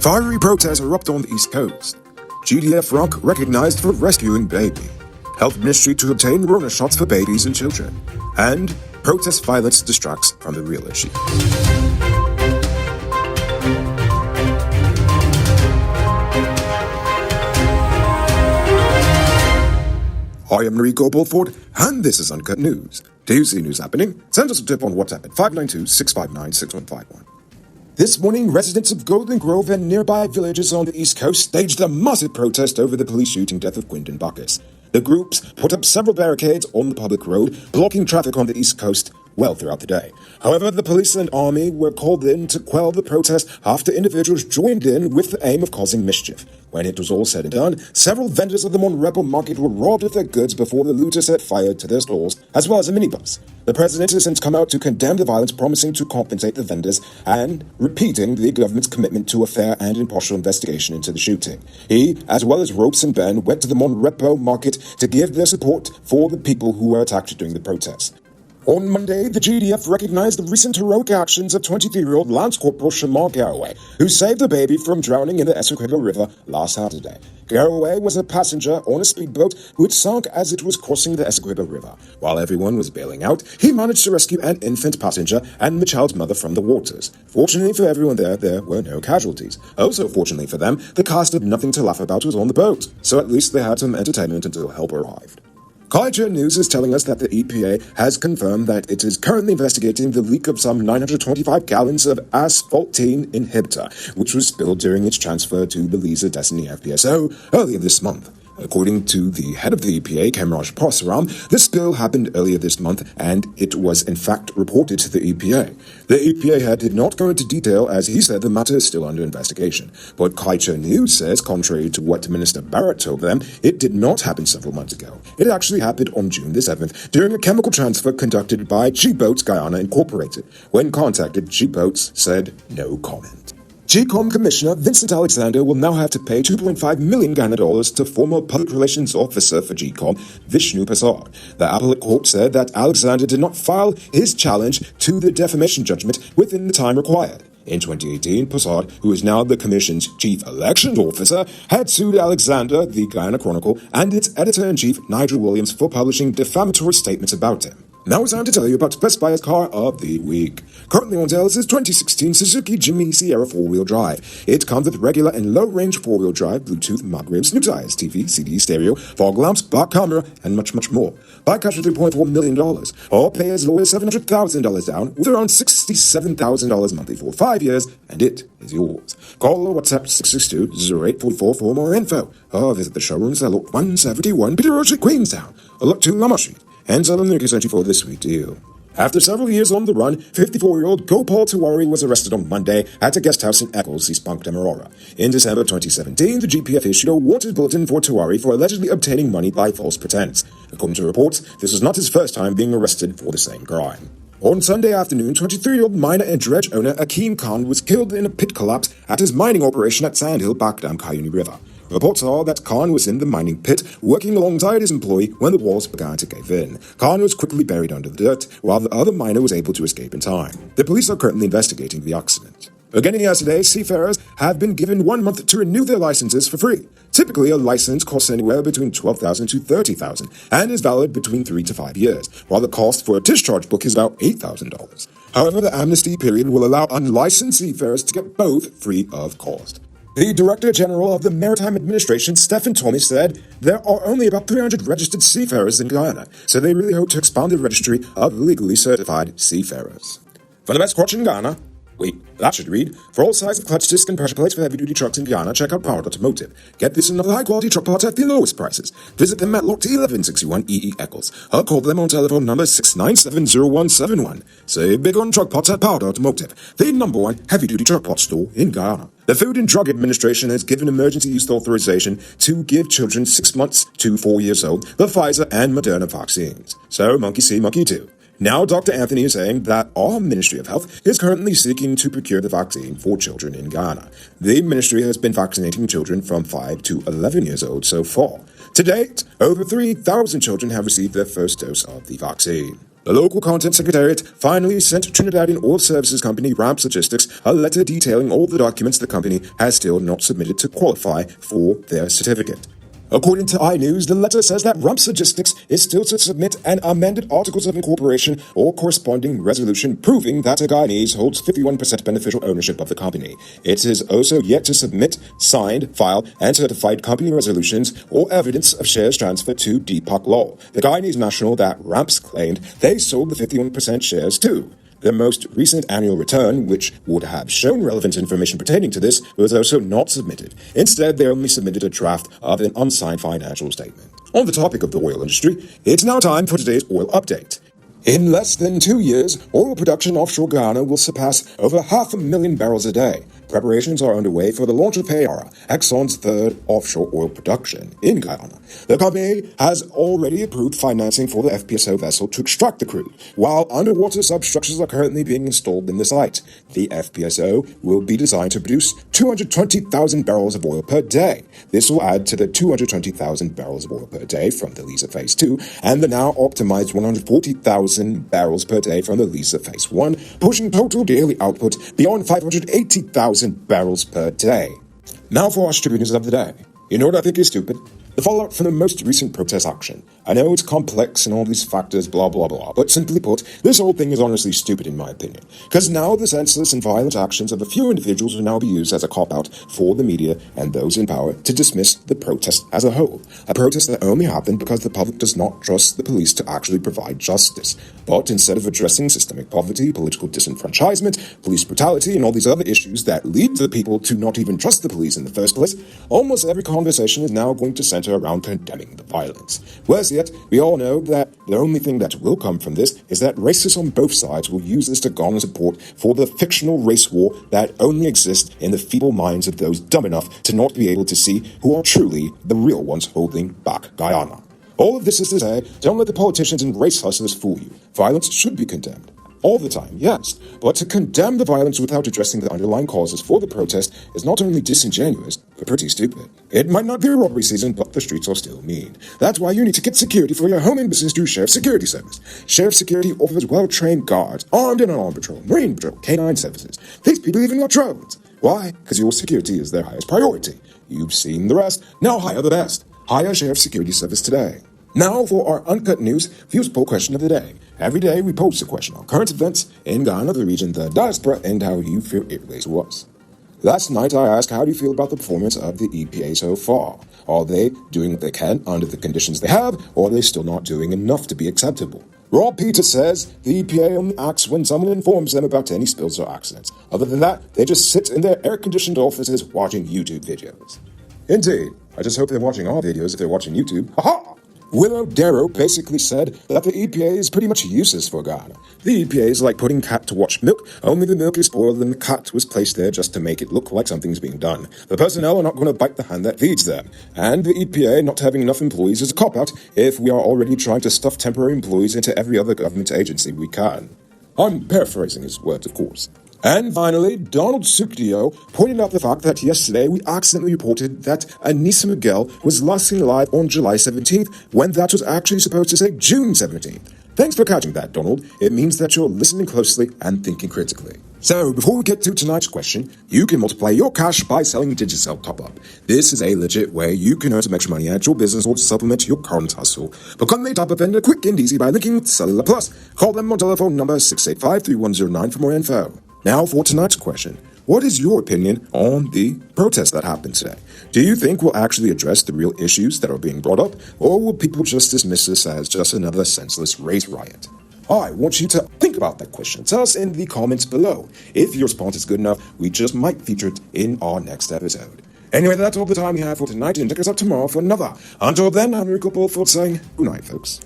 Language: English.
Fiery protests erupt on the East Coast. GDF rock recognized for rescuing baby. Health Ministry to obtain Rona shots for babies and children. And protest violence distracts from the real issue. I am Enrico Bulford, and this is Uncut News. Do you see news happening? Send us a tip on WhatsApp at 592-659-6151. This morning, residents of Golden Grove and nearby villages on the East Coast staged a massive protest over the police shooting death of Quinton Bacchus. The groups put up several barricades on the public road, blocking traffic on the East Coast well throughout the day. However, the police and army were called in to quell the protest after individuals joined in with the aim of causing mischief. When it was all said and done, several vendors of the Monrepo market were robbed of their goods before the looters set fire to their stalls, as well as a minibus. The president has since come out to condemn the violence, promising to compensate the vendors and repeating the government's commitment to a fair and impartial investigation into the shooting. He, as well as Ropes and Ben, went to the Monrepo market to give their support for the people who were attacked during the protest. On Monday, the GDF recognized the recent heroic actions of 23-year-old Lance Corporal Shamar Garraway, who saved a baby from drowning in the Essequibo River last Saturday. Garraway was a passenger on a speedboat which sank as it was crossing the Essequibo River. While everyone was bailing out, he managed to rescue an infant passenger and the child's mother from the waters. Fortunately for everyone there were no casualties. Also, fortunately for them, the cast of Nothing to Laugh About was on the boat, so at least they had some entertainment until help arrived. Culture News is telling us that the EPA has confirmed that it is currently investigating the leak of some 925 gallons of Asphaltene inhibitor, which was spilled during its transfer to Belize Destiny FPSO earlier this month. According to the head of the EPA, Kamraj Parsaram, the spill happened earlier this month, and it was in fact reported to the EPA. The EPA head did not go into detail, as he said the matter is still under investigation. But Culture News says, contrary to what Minister Barrett told them, it did not happen several months ago. It actually happened on June the 7th, during a chemical transfer conducted by G-Boats Guyana Incorporated. When contacted, G-Boats said no comment. GCom Commissioner Vincent Alexander will now have to pay $2.5 million to former public relations officer for GCom, Vishnu Prasad. The appellate court said that Alexander did not file his challenge to the defamation judgment within the time required. In 2018, Prasad, who is now the Commission's chief elections officer, had sued Alexander, the Guyana Chronicle, and its editor-in-chief, Nigel Williams, for publishing defamatory statements about him. Now it's time to tell you about Best Buy's Car of the Week. Currently on sale is 2016 Suzuki Jimny Sierra 4-wheel drive. It comes with regular and low-range 4-wheel drive, Bluetooth, mud rims, new tires, TV, CD, stereo, fog lamps, back camera, and much, much more. Buy cash for $3.4 million, or pay as low as $700,000 down, with around $67,000 monthly for 5 years, and it is yours. Call or WhatsApp 662-0844 for more info, or visit the showrooms at Lot 171 Peter Road Street, Queenstown, or Lot 2 Lama Street. And sell them the essential for this sweet deal. After several years on the run, 54-year-old Gopal Tiwari was arrested on Monday at a guest house in Eccles, East Punk, Demerara. In December 2017, the GPF issued a wanted bulletin for Tiwari for allegedly obtaining money by false pretense. According to reports, this was not his first time being arrested for the same crime. On Sunday afternoon, 23-year-old miner and dredge owner Akeem Khan was killed in a pit collapse at his mining operation at Sandhill, Backdam, Cayuni River. Reports are that Khan was in the mining pit, working alongside his employee when the walls began to cave in. Khan was quickly buried under the dirt, while the other miner was able to escape in time. The police are currently investigating the accident. Beginning yesterday, seafarers have been given 1 month to renew their licenses for free. Typically, a license costs anywhere between $12,000 to $30,000 and is valid between 3 to 5 years, while the cost for a discharge book is about $8,000. However, the amnesty period will allow unlicensed seafarers to get both free of cost. The Director General of the Maritime Administration, Stephen Tommy, said there are only about 300 registered seafarers in Guyana, so they really hope to expand the registry of legally certified seafarers. For the best crotch in Guyana, that should read, for all sizes of clutch disc and pressure plates for heavy-duty trucks in Guyana, check out Powered Automotive. Get this and other high-quality truck parts at the lowest prices. Visit them at Lot 1161 EE Eccles, or call them on telephone number 697-0171. Save big on truck parts at Powered Automotive, the #1 heavy-duty truck parts store in Guyana. The Food and Drug Administration has given emergency use authorization to give children 6 months to 4 years old the Pfizer and Moderna vaccines. So, monkey see, monkey do. Now, Dr. Anthony is saying that our Ministry of Health is currently seeking to procure the vaccine for children in Guyana. The ministry has been vaccinating children from 5 to 11 years old so far. To date, over 3,000 children have received their first dose of the vaccine. The local content secretariat finally sent Trinidadian oil services company Ramps Logistics a letter detailing all the documents the company has still not submitted to qualify for their certificate. According to iNews, the letter says that Ramps Logistics is still to submit an amended Articles of Incorporation or corresponding resolution proving that a Guyanese holds 51% beneficial ownership of the company. It is also yet to submit signed, filed, and certified company resolutions or evidence of shares transferred to Deepak Law, the Guyanese national that Ramps claimed they sold the 51% shares to. The most recent annual return, which would have shown relevant information pertaining to this, was also not submitted. Instead, they only submitted a draft of an unsigned financial statement. On the topic of the oil industry, it's now time for today's oil update. In less than 2 years, oil production offshore Guyana will surpass over 500,000 barrels a day. Preparations are underway for the launch of Seafarer, Exxon's third offshore oil production in Guyana. The company has already approved financing for the FPSO vessel to extract the crude, while underwater substructures are currently being installed in the site. The FPSO will be designed to produce 220,000 barrels of oil per day. This will add to the 220,000 barrels of oil per day from the Liza Phase 2 and the now optimized 140,000 barrels per day from the Liza Phase 1, pushing total daily output beyond 580,000 barrels per day. Now for our stupid news of the day. You know what I think is stupid? The fallout from the most recent protest action. I know it's complex and all these factors, blah blah blah, but simply put, this whole thing is honestly stupid in my opinion. Because now the senseless and violent actions of a few individuals will now be used as a cop-out for the media and those in power to dismiss the protest as a whole. A protest that only happened because the public does not trust the police to actually provide justice. But instead of addressing systemic poverty, political disenfranchisement, police brutality, and all these other issues that lead the people to not even trust the police in the first place, almost every conversation is now going to center around condemning the violence. Worse yet, we all know that the only thing that will come from this is that racists on both sides will use this to garner support for the fictional race war that only exists in the feeble minds of those dumb enough to not be able to see who are truly the real ones holding back Guyana. All of this is to say, don't let the politicians and race hustlers fool you. Violence should be condemned. All the time, yes, but to condemn the violence without addressing the underlying causes for the protest is not only disingenuous, but pretty stupid. It might not be robbery season, but the streets are still mean. That's why you need to get security for your home and business through Sheriff Security Service. Sheriff Security offers well-trained guards, armed and unarmed patrol, marine patrol, canine services. These people even got drones. Why? Because your security is their highest priority. You've seen the rest, now hire the best. Hire Sheriff Security Service today. Now for our Uncut News Views Poll question of the day. Every day we post a question on current events in Guyana, the region, the diaspora, and how you feel it relates to us. Last night I asked, how do you feel about the performance of the EPA so far? Are they doing what they can under the conditions they have, or are they still not doing enough to be acceptable? Rob Peter says the EPA only acts when someone informs them about any spills or accidents. Other than that, they just sit in their air-conditioned offices watching YouTube videos. Indeed. I just hope they're watching our videos if they're watching YouTube. Ha-ha! Willow Darrow basically said that the EPA is pretty much useless for Guyana. The EPA is like putting cat to watch milk, only the milk is spoiled and the cat was placed there just to make it look like something's being done. The personnel are not going to bite the hand that feeds them. And the EPA not having enough employees is a cop-out if we are already trying to stuff temporary employees into every other government agency we can. I'm paraphrasing his words, of course. And finally, Donald Sucdio pointed out the fact that yesterday we accidentally reported that Anissa Miguel was last seen alive on July 17th, when that was actually supposed to say June 17th. Thanks for catching that, Donald. It means that you're listening closely and thinking critically. So, before we get to tonight's question, you can multiply your cash by selling Digicel Top-Up. This is a legit way you can earn some extra money at your business or to supplement your current hustle. Become a top-up vendor quick and easy by linking with Cellular Plus. Call them on telephone number 685-3109 for more info. Now for tonight's question. What is your opinion on the protest that happened today? Do you think we'll actually address the real issues that are being brought up, or will people just dismiss this as just another senseless race riot? I want you to think about that question. Tell us in the comments below. If your response is good enough, we just might feature it in our next episode. Anyway, that's all the time we have for tonight, and check us out tomorrow for another. Until then, I'm Rico Bulford saying good night, folks.